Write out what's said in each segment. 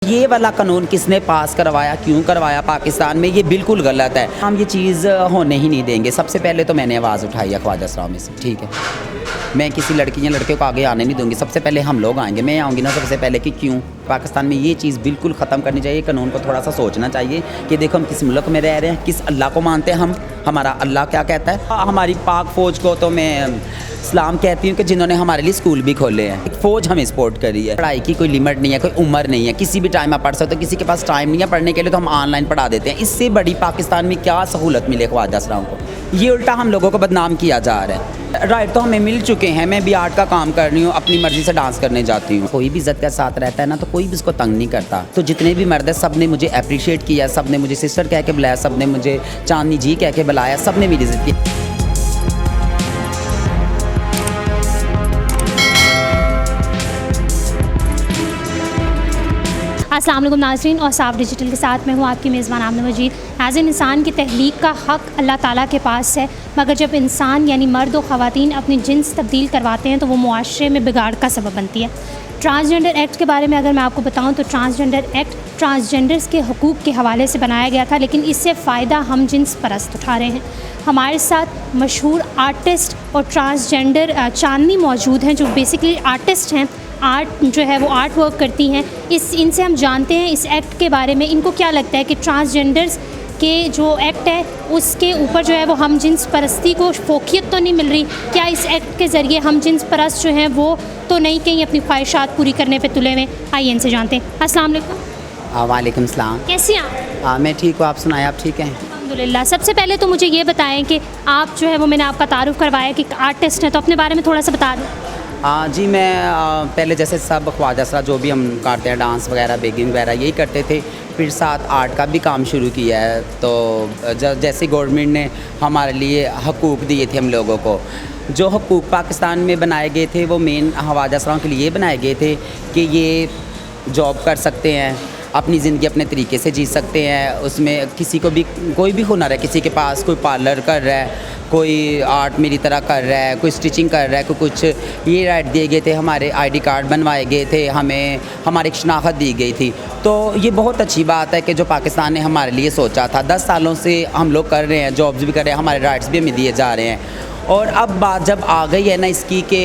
ये वाला कानून किसने पास करवाया, क्यों करवाया पाकिस्तान में, ये बिल्कुल गलत है। हम ये चीज़ होने ही नहीं देंगे। सबसे पहले तो मैंने आवाज़ उठाई है ख्वाजा सराओं में से, ठीक है। मैं किसी लड़की या लड़के को आगे आने नहीं दूंगी। सबसे पहले हम लोग आएंगे, मैं आऊँगी ना सबसे पहले कि क्यों पाकिस्तान में ये चीज़ बिल्कुल ख़त्म करनी चाहिए। कानून को थोड़ा सा सोचना चाहिए कि देखो हम किस मुल्क में रह रहे हैं, किस अल्लाह को मानते हैं हम, हमारा अल्लाह क्या कहता है। हमारी पाक फ़ौज को तो मैं सलाम कहती हूँ कि जिन्होंने हमारे लिए स्कूल भी खोले हैं। एक फ़ौज हमें सपोर्ट करी है। पढ़ाई की कोई लिमिट नहीं है, कोई उम्र नहीं है, किसी भी टाइम आप पढ़ सकते हो। किसी के पास टाइम नहीं है पढ़ने के लिए तो हम ऑनलाइन पढ़ा देते हैं। इससे बड़ी पाकिस्तान में क्या सहूलत मिले ख्वाजा सराओं को। ये उल्टा हम लोगों को बदनाम किया जा रहा है। राइट तो हमें मिल चुके हैं। मैं भी आर्ट का काम कर रही हूँ, अपनी मर्ज़ी से डांस करने जाती हूँ। कोई भी इज़्ज़त के साथ रहता है ना तो कोई भी उसको तंग नहीं करता। तो जितने भी मर्द हैं सब ने मुझे अप्रिशिएट किया, सब ने मुझे सिस्टर कह के बुलाया, सब ने मुझे चांदनी जी कह के बुलाया, सब ने मेरी इज़्ज़त की। अस्सलाम वालेकुम नाज़रीन, और साफ डिजिटल के साथ मैं हूँ आपकी मेज़बान आमना मजीद। एज़ एन इंसान की तख्लीक का हक़ अल्लाह ताला के पास है, मगर जब इंसान यानी मर्द और ख़वातीन अपनी जिन्स तब्दील करवाते हैं तो वो मुआशरे में बिगाड़ का सबब बनती है। ट्रांसजेंडर एक्ट के बारे में अगर मैं आपको बताऊँ तो ट्रांसजेंडर एक्ट ट्रांसजेंडर्स के हकूक़ के हवाले से बनाया गया था, लेकिन इससे फ़ायदा हम जिन्स परस्त उठा रहे हैं। हमारे साथ मशहूर आर्टिस्ट और ट्रांसजेंडर चांदनी मौजूद हैं, जो बेसिकली आर्टिस्ट हैं, आर्ट जो है वो आर्ट वर्क करती हैं। इनसे हम जानते हैं इस एक्ट के बारे में, इनको क्या लगता है कि ट्रांसजेंडर्स के जो एक्ट है उसके ऊपर जो है वो हम जिन्स परस्ती को फोकियत तो नहीं मिल रही। क्या इस एक्ट के ज़रिए हम जिन्स परस्त जो हैं वो तो नहीं कहीं अपनी ख्वाहिशात पूरी करने पे तुले हुए। आइए इनसे जानते हैं। अस्सलाम वालेकुम। वालेकुम सलाम। कैसे हैं आप? मैं ठीक हूँ, आप सुनाएं, आप ठीक हैं? अल्हम्दुलिल्लाह। सबसे पहले तो मुझे ये बताएं कि आप जो है वो, मैंने आपका तारुफ़ करवाया कि आर्टिस्ट हैं, तो अपने बारे में थोड़ा सा बता दें। जी मैं पहले जैसे सब ख्वाजा सरा जो भी हम करते हैं, डांस वगैरह, बेगिंग वगैरह यही करते थे। फिर साथ आर्ट का भी काम शुरू किया है। तो जैसे गवर्नमेंट ने हमारे लिए हकूक़ दिए थे, हम लोगों को जो हकूक़ पाकिस्तान में बनाए गए थे वो मेन ख्वाजा सराओं के लिए बनाए गए थे कि ये जॉब कर सकते हैं, अपनी ज़िंदगी अपने तरीके से जी सकते हैं। उसमें किसी को भी कोई भी हुनर है, किसी के पास कोई पार्लर कर रहा है, कोई आर्ट मेरी तरह कर रहा है, कोई स्टिचिंग कर रहा है, कोई कुछ। ये राइट दिए गए थे, हमारे आईडी कार्ड बनवाए गए थे, हमें हमारी एक शनाख्त दी गई थी। तो ये बहुत अच्छी बात है कि जो पाकिस्तान ने हमारे लिए सोचा था। 10 सालों से हम लोग कर रहे हैं, जॉब्स भी कर रहे हैं, हमारे राइट्स भी हमें दिए जा रहे हैं। और अब बात जब आ गई है ना इसकी कि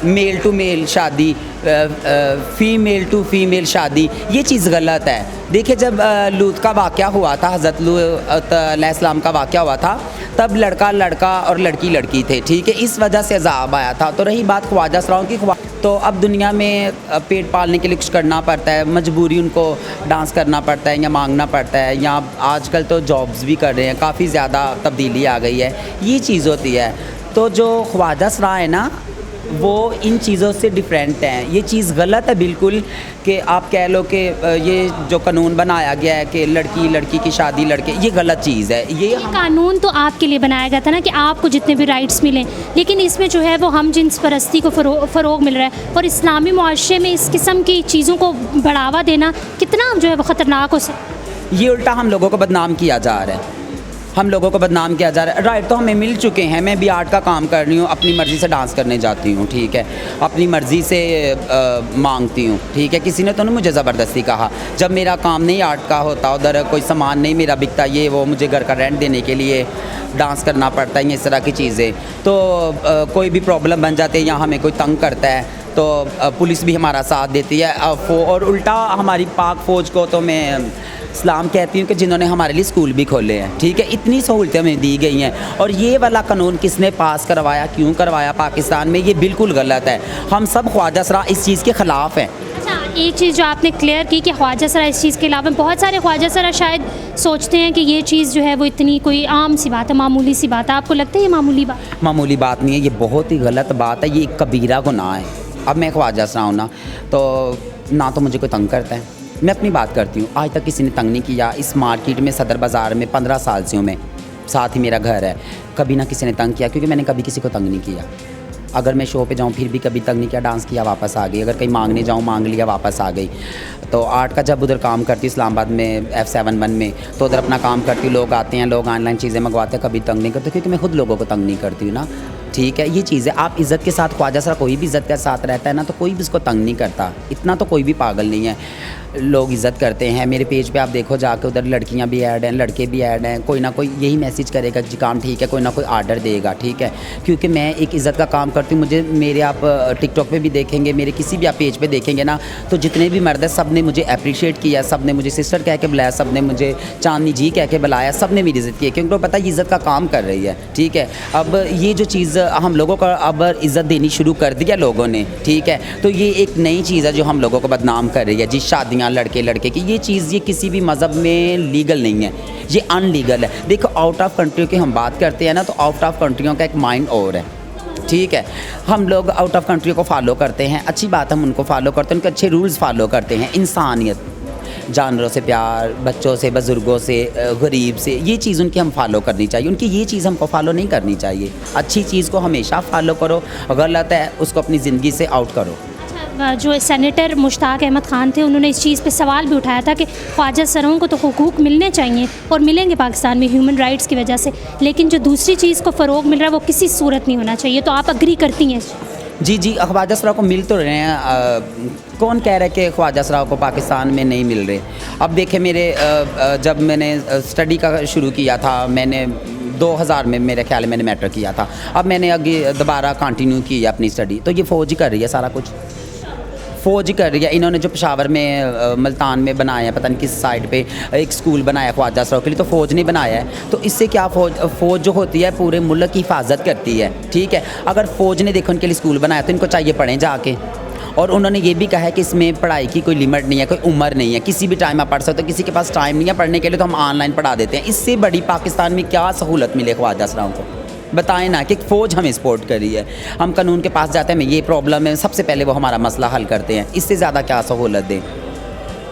मेल टू मेल शादी, फ़ीमेल टू फ़ीमेल शादी, ये चीज़ गलत है। देखिए जब लूत का वाक़या हुआ था, हज़रत लूत अलैहिस्सलाम का वाक़या हुआ था, तब लड़का लड़का और लड़की लड़की थे, ठीक है। इस वजह से अज़ाब आया था। तो रही बात ख्वाजा सराओं की, तो अब दुनिया में पेट पालने के लिए कुछ करना पड़ता है, मजबूरी उनको डांस करना पड़ता है या मांगना पड़ता है, या आजकल तो जॉब्स भी कर रहे हैं। काफ़ी ज़्यादा तब्दीली आ गई है, ये चीज़ होती है। तो जो ख्वाजा सरा है ना वो इन चीज़ों से डिफरेंट हैं। ये चीज़ गलत है बिल्कुल कि आप कह लो कि ये जो कानून बनाया गया है कि लड़की लड़की की शादी लड़के, ये गलत चीज़ है। ये कानून तो आपके लिए बनाया गया था ना कि आपको जितने भी राइट्स मिलें, लेकिन इसमें जो है वो हम जिन्स परस्ती को फ़रोग मिल रहा है। और इस्लामी मुआशरे में इस किस्म की चीज़ों को बढ़ावा देना कितना जो है वो ख़तरनाक हो सकता। ये उल्टा हम लोगों को बदनाम किया जा रहा है, हम लोगों को बदनाम किया जा रहा है। राइट तो हमें मिल चुके हैं। मैं भी आर्ट का काम कर रही हूँ, अपनी मर्ज़ी से डांस करने जाती हूँ, ठीक है, अपनी मर्ज़ी से मांगती हूँ, ठीक है। किसी ने तो नहीं मुझे ज़बरदस्ती कहा। जब मेरा काम नहीं आर्ट का होता, उधर कोई सामान नहीं मेरा बिकता, ये वो, मुझे घर का रेंट देने के लिए डांस करना पड़ता है, इस तरह की चीज़ें, तो कोई भी प्रॉब्लम बन जाती है या हमें कोई तंग करता है तो पुलिस भी हमारा साथ देती है। और उल्टा हमारी पाक फ़ौज को तो मैं सलाम कहती हूँ कि जिन्होंने हमारे लिए स्कूल भी खोले हैं, ठीक है। इतनी सहूलतें हमें दी गई हैं। और ये वाला कानून किसने पास करवाया, क्यों करवाया पाकिस्तान में, ये बिल्कुल गलत है। हम सब ख्वाजा सरा इस चीज़ के ख़िलाफ़ हैं। अच्छा, एक चीज़ जो आपने क्लियर की कि ख्वाजा सरा इस चीज़ के अलावा, बहुत सारे ख्वाजा सरा शायद सोचते हैं कि ये चीज़ जो है वो इतनी कोई आम सी बात है, मामूली सी बात है। आपको लगता है ये मामूली बात? मामूली बात नहीं है, ये बहुत ही गलत बात है, ये एक कबीरा गुनाह है। अब मैं ख्वाजा सरा हूँ ना, तो ना तो मुझे कोई तंग करता है, मैं अपनी बात करती हूँ। आज तक किसी ने तंग नहीं किया। इस मार्केट में, सदर बाज़ार में 15 साल से हूँ मैं, साथ ही मेरा घर है। कभी ना किसी ने तंग किया, क्योंकि मैंने कभी किसी को तंग नहीं किया। अगर मैं शो पे जाऊँ फिर भी कभी तंग नहीं किया, डांस किया वापस आ गई। अगर कहीं मांगने जाऊँ मांग लिया वापस आ गई। तो आर्ट का जब उधर काम करती हूँ इस्लामाबाद में F71 में, तो उधर अपना काम करती हूँ। लोग आते हैं, लोग ऑनलाइन चीज़ें मंगवाते हैं, कभी तंग नहीं करते, क्योंकि मैं खुद लोगों को तंग नहीं करती हूँ ना, ठीक है। ये चीज़ है, आप इज़्ज़त के साथ, ख्वाजा सरा कोई भी इज़्ज़त के साथ रहता है ना तो कोई भी उसको तंग नहीं करता, इतना तो कोई भी पागल नहीं है। लोग इज़्ज़त करते हैं। मेरे पेज पे आप देखो जाके, उधर लड़कियां भी ऐड हैं, लड़के भी ऐड हैं। कोई ना कोई यही मैसेज करेगा जी काम ठीक है, कोई ना कोई आर्डर देगा, ठीक है। क्योंकि मैं एक इज़्ज़त का काम करती हूँ। मुझे मेरे आप टिकटॉक पे भी देखेंगे, मेरे किसी भी आप पेज पे देखेंगे ना, तो जितने भी मर्द हैं सब ने मुझे अप्रिशिएट किया, सब ने मुझे सिस्टर कह के बुलाया, सब ने मुझे चांदनी जी कह के बुलाया, सब ने मेरी इज़्ज़त की, क्योंकि उनको पता है इज़्ज़त का काम कर रही है, ठीक है। अब ये जो चीज़ हम लोगों का अब इज़्ज़त देनी शुरू कर दिया लोगों ने, ठीक है, तो ये एक नई चीज़ है जो हम लोगों को बदनाम कर रही है जी। शादियाँ लड़के लड़के की, ये चीज़ ये किसी भी मज़हब में लीगल नहीं है, ये अनलीगल है। देखो आउट ऑफ कंट्री की हम बात करते हैं ना, तो आउट ऑफ कंट्रियों का एक माइंड और है, ठीक है। हम लोग आउट ऑफ कंट्री को फॉलो करते हैं, अच्छी बात है, हम उनको फॉलो करते हैं, उनके अच्छे रूल्स फॉलो करते हैं। इंसानियत, जानवरों से प्यार, बच्चों से, बुज़ुर्गों से, गरीब से, ये चीज़ उनकी हम फॉलो करनी चाहिए। उनकी ये चीज़ हमको फॉलो नहीं करनी चाहिए। अच्छी चीज़ को हमेशा फॉलो करो, गलत है उसको अपनी ज़िंदगी से आउट करो। जो सेनेटर मुश्ताक अहमद ख़ान थे, उन्होंने इस चीज़ पे सवाल भी उठाया था कि ख्वाजा सरों को तो हुकूक मिलने चाहिए और मिलेंगे पाकिस्तान में ह्यूमन राइट्स की वजह से, लेकिन जो दूसरी चीज़ को फ़रोग मिल रहा है वो किसी सूरत नहीं होना चाहिए। तो आप अग्री करती हैं? जी जी, ख्वाजा सराओं को मिल तो रहे हैं। कौन कह रहा है कि ख्वाजा सराओं को पाकिस्तान में नहीं मिल रहे? अब देखे मेरे जब मैंने स्टडी का शुरू किया था, मैंने 2000 में मेरे ख्याल में मैंने मैट्रिक किया था। अब मैंने आगे दोबारा कंटिन्यू की अपनी स्टडी, तो ये फ़ौज ही कर रही है सारा कुछ, फ़ौज ही कर रही है। इन्होंने जो पेशावर में मुल्तान में बनाया है, पता नहीं किस साइड पे एक स्कूल बनाया ख्वाजा सराओं के लिए, तो फ़ौज ने बनाया है। तो इससे क्या फ़ौज जो होती है पूरे मुल्क की हिफाजत करती है, ठीक है। अगर फ़ौज ने देखो उनके लिए स्कूल बनाया तो इनको चाहिए पढ़ें जाके। और उन्होंने ये भी कहा है कि इसमें पढ़ाई की कोई लिमिट नहीं है, कोई उम्र नहीं है, किसी भी टाइम आप पढ़ सकते हो। किसी के पास टाइम नहीं है पढ़ने के लिए तो हम ऑनलाइन पढ़ा देते हैं। इससे बड़ी पाकिस्तान में क्या सहूलत मिले ख्वाजा सराओं को? बताएं ना कि फ़ौज हमें सपोर्ट कर रही है, हम कानून के पास जाते हैं, हमें ये प्रॉब्लम है, सबसे पहले वो हमारा मसला हल करते हैं। इससे ज़्यादा क्या सहूलत दें?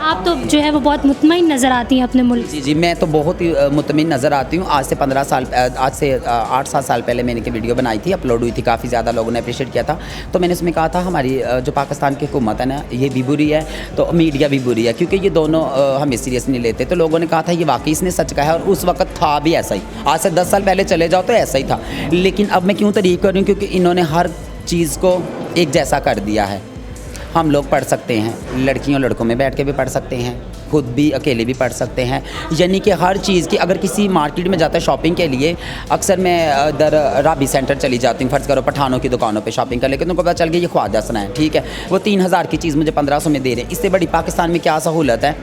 आप तो जो है वो बहुत मुतमईन नज़र आती हैं अपने मुल्क। जी जी, मैं तो बहुत ही मुतमईन नज़र आती हूँ। आज से 8-7 साल पहले मैंने की वीडियो बनाई थी, अपलोड हुई थी, काफ़ी ज़्यादा लोगों ने अप्रिशिएट किया था। तो मैंने उसमें कहा था हमारी जो पाकिस्तान की हुकूमत है ना, ये भी बुरी है, तो मीडिया भी बुरी है, क्योंकि ये दोनों हमें सीरियस नहीं लेते। तो लोगों ने कहा था ये वाकई इसने सच कहा है, और उस वक्त था भी ऐसा ही। आज से 10 साल पहले चले जाओ तो ऐसा ही था। लेकिन अब मैं क्यों तारीफ़ कर रही हूँ? क्योंकि इन्होंने हर चीज़ को एक जैसा कर दिया है। हम लोग पढ़ सकते हैं, लड़कियों लड़कों में बैठ के भी पढ़ सकते हैं, खुद भी अकेले भी पढ़ सकते हैं। यानी कि हर चीज़ की, अगर किसी मार्केट में जाता है शॉपिंग के लिए, अक्सर मैं इधर राबी सेंटर चली जाती हूँ, फ़र्ज़ करो पठानों की दुकानों पे शॉपिंग कर, लेकिन उनको पता चल गया ये ख्वाजा सना है, ठीक है। वो 3000 की चीज़ मुझे 1500 में दे रहे हैं। इससे बड़ी पाकिस्तान में क्या सहूलत है?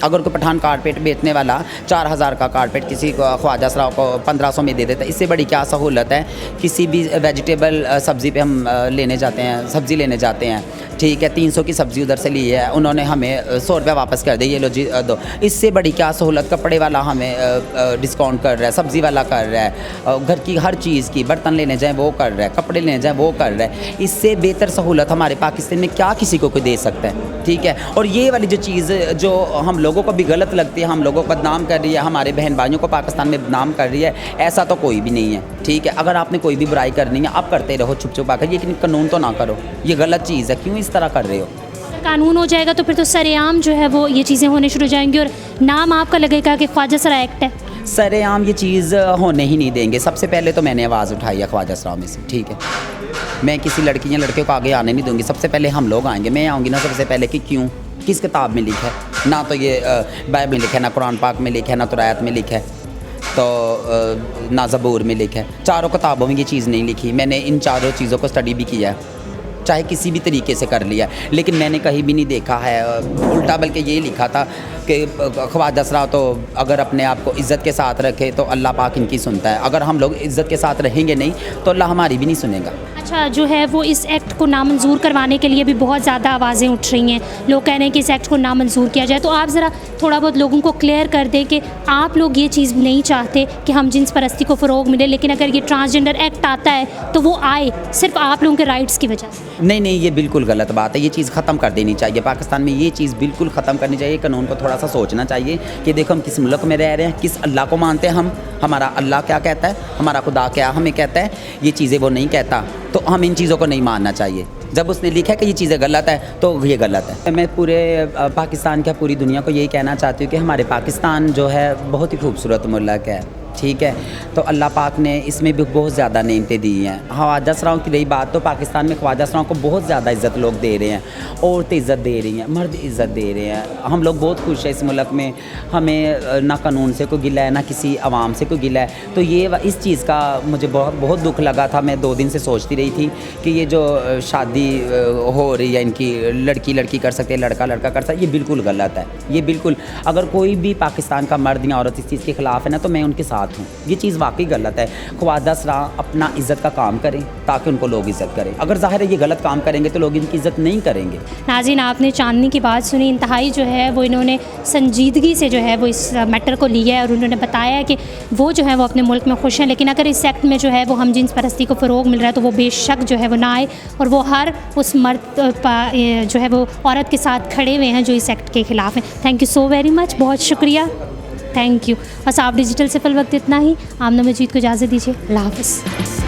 अगर कोई पठान कारपेट बेचने वाला 4000 का कारपेट किसी को ख्वाजा सराओं को 1500 में दे देता है, इससे बड़ी क्या सहूलत है? किसी भी वेजिटेबल सब्ज़ी पे हम लेने जाते हैं, सब्ज़ी लेने जाते हैं, ठीक है, 300 की सब्ज़ी उधर से ली है, उन्होंने हमें 100 रुपया वापस कर दिया, ये लो जी दो। इससे बड़ी क्या सहूलत? कपड़े वाला हमें डिस्काउंट कर रहा है, सब्ज़ी वाला कर रहा है, घर की हर चीज़ की, बर्तन लेने जाएँ वो कर रहा है, कपड़े लेने जाएँ वो कर रहा है। इससे बेहतर सहूलत हमारे पाकिस्तान में क्या किसी को कोई दे सकता है, ठीक है। और ये वाली जो चीज़ जो हम लोगों को भी गलत लगती है, हम लोगों को बदनाम कर रही है, हमारे बहन भाइयों को पाकिस्तान में बदनाम कर रही है, ऐसा तो कोई भी नहीं है, ठीक है। अगर आपने कोई भी बुराई करनी है आप करते रहो छुप छुपा कर, लेकिन कानून तो ना करो, ये गलत चीज़ है। क्यों इस तरह कर रहे हो? कानून हो जाएगा तो फिर तो सरेआम जो है वो ये चीज़ें होने शुरू हो जाएंगी, और नाम आपका लगेगा कि ख्वाजा सरा एक्ट है। सरेआम ये चीज़ होने ही नहीं देंगे। सबसे पहले तो मैंने आवाज़ उठाई है ख्वाजा सराओं में से, ठीक है। मैं किसी लड़की या लड़के को आगे आने नहीं दूँगी। सबसे पहले हम लोग आएंगे, मैं आऊँगी ना सबसे पहले कि क्यों, किस किताब में लिखा है? ना तो ये बाइबल में लिखा है, ना कुरान पाक में लिखा है, ना तो रायत में लिखा है, तो ना ज़बूर में लिखा है। चारों किताबों में ये चीज़ नहीं लिखी। मैंने इन चारों चीज़ों को स्टडी भी किया है, चाहे किसी भी तरीके से कर लिया, लेकिन मैंने कहीं भी नहीं देखा है उल्टा, बल्कि ये लिखा था कि ख्वाजा सरा तो अगर अपने आप को इज़्ज़त के साथ रखे तो अल्लाह पाक इनकी सुनता है। अगर हम लोग इज़्ज़त के साथ रहेंगे नहीं तो अल्लाह हमारी भी नहीं सुनेगा। अच्छा, जो है वो इस एक्ट को नामंजूर करवाने के लिए भी बहुत ज़्यादा आवाज़ें उठ रही हैं, लोग कह रहे हैं कि इस एक्ट को नामंजूर किया जाए। तो आप ज़रा थोड़ा बहुत लोगों को क्लियर कर दें कि आप लोग ये चीज़ नहीं चाहते कि हम जिन्स परस्ती को फ़रोग मिले, लेकिन अगर ये ट्रांसजेंडर एक्ट आता है तो वो आए सिर्फ आप लोगों के राइट्स की वजह से। नहीं, ये बिल्कुल गलत बात है। ये चीज़ ख़त्म कर देनी चाहिए पाकिस्तान में, ये चीज़ बिल्कुल ख़त्म करनी चाहिए। कानून को थोड़ा सा सोचना चाहिए कि देखो हम किस मुल्क में रह रहे हैं, किस अल्लाह को मानते हैं हम, हमारा अल्लाह क्या कहता है, हमारा खुदा क्या हमें कहता है, ये चीज़ें वो नहीं कहता, तो हम इन चीज़ों को नहीं मानना चाहिए। जब उसने लिखा है कि ये चीज़ें गलत है तो ये गलत है। मैं पूरे पाकिस्तान क्या पूरी दुनिया को यही कहना चाहती हूँ कि हमारे पाकिस्तान जो है बहुत ही खूबसूरत मुल्क है, ठीक है। तो अल्लाह पाक ने इसमें भी बहुत ज़्यादा नेमतें दी हैं। ख्वाजा सराओं की रही बात, तो पाकिस्तान में ख्वाजा सराओं को बहुत ज़्यादा इज़्ज़त लोग दे रहे हैं, औरतें इज़्ज़त दे रही हैं, मर्द इज़्ज़त दे रहे हैं। हम लोग बहुत खुश हैं इस मुल्क में, हमें ना कानून से कोई गिला है ना किसी आवाम से कोई गिला है। तो ये इस चीज़ का मुझे बहुत बहुत दुख लगा था। मैं 2 दिन से सोचती रही थी कि ये जो शादी हो रही है इनकी, लड़की लड़की कर सकते, लड़का लड़का कर सकते, ये बिल्कुल गलत है। ये बिल्कुल, अगर कोई भी पाकिस्तान का मर्द या औरत इस चीज़ के ख़िलाफ़ है ना, तो मैं उनके साथ हूँ। ये चीज़ वाकई गलत है। ख्वाजा सरा अपना इज़्ज़त का काम करें ताकि उनको लोग इज़्ज़त करें। अगर ज़ाहिर है ये गलत काम करेंगे तो लोग इनकी इज़्ज़त नहीं करेंगे। नाज़रीन, आपने चांदनी की बात सुनी, इंतहाई जो है वो इन्होंने संजीदगी से जो है वो इस मैटर को लिया है और उन्होंने बताया है कि वो जो है वो अपने मुल्क में खुश हैं, लेकिन अगर इस एक्ट में जो है वो हम जिन्स परस्ती को फ़रोग मिल रहा है तो वो बेशक जो है वो ना आए, और वो हर उस मर्द जो है वो औरत के साथ खड़े हुए हैं जो इस एक्ट के ख़िलाफ़ हैं। Thank you so very much, बहुत शुक्रिया, थैंक यू। और साफ डिजिटल से फिल वक्त इतना ही। आमना मजीद को इजाज़त दीजिए, अल्लाह हाफ़िज़।